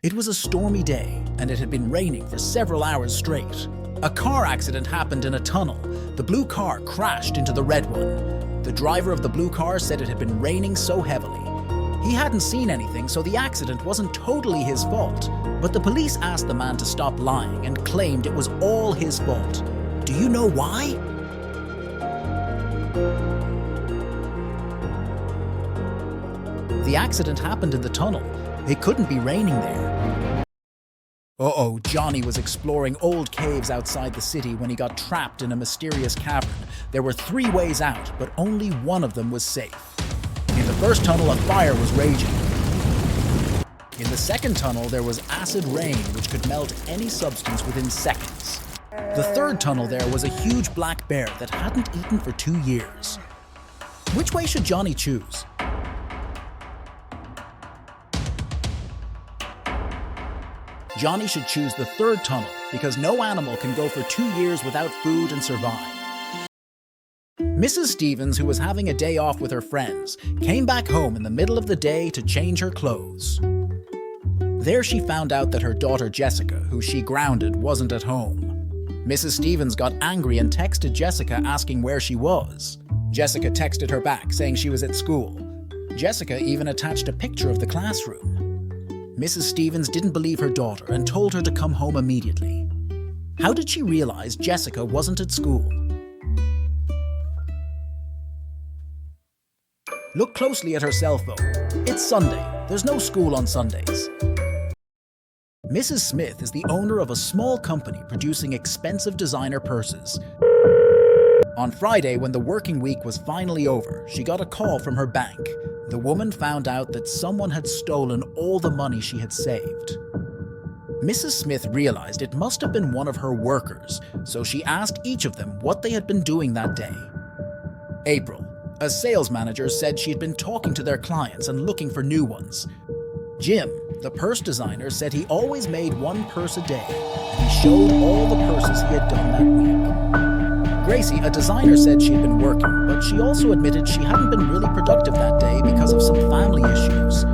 It was a stormy day, and it had been raining for several hours straight. A car accident happened in a tunnel. The blue car crashed into the red one. The driver of the blue car said it had been raining so heavily. He hadn't seen anything, so the accident wasn't totally his fault. But the police asked the man to stop lying and claimed it was all his fault. Do you know why? The accident happened in the tunnel. It couldn't be raining there. Uh-oh, Johnny was exploring old caves outside the city when he got trapped in a mysterious cavern. There were 3 ways out, but only one of them was safe. In the first tunnel, a fire was raging. In the second tunnel, there was acid rain, which could melt any substance within seconds. The third tunnel there was a huge black bear that hadn't eaten for 2 years. Which way should Johnny choose? Johnny should choose the third tunnel because no animal can go for 2 years without food and survive. Mrs. Stevens, who was having a day off with her friends, came back home in the middle of the day to change her clothes. There she found out that her daughter Jessica, who she grounded, wasn't at home. Mrs. Stevens got angry and texted Jessica asking where she was. Jessica texted her back saying she was at school. Jessica even attached a picture of the classroom. Mrs. Stevens didn't believe her daughter and told her to come home immediately. How did she realize Jessica wasn't at school? Look closely at her cell phone. It's Sunday. There's no school on Sundays. Mrs. Smith is the owner of a small company producing expensive designer purses. On Friday, when the working week was finally over, she got a call from her bank. The woman found out that someone had stolen all the money she had saved. Mrs. Smith realized it must have been one of her workers, so she asked each of them what they had been doing that day. April, a sales manager, said she had been talking to their clients and looking for new ones. Jim, the purse designer, said he always made 1 purse a day, and he showed all the purses he had done that week. Gracie, a designer, said she had been working, but she also admitted she hadn't been really productive that day because of some family issues.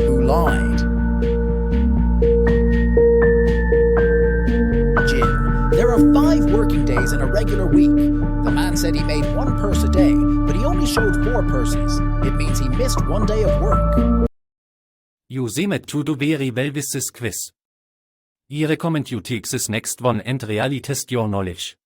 Who lied? Jim, there are 5 working days in a regular week. The man said he made 1 purse a day, but he only showed 4 purses. It means he missed 1 day of work. You seem to do very well with this quiz. I recommend you take this next one and really test your knowledge.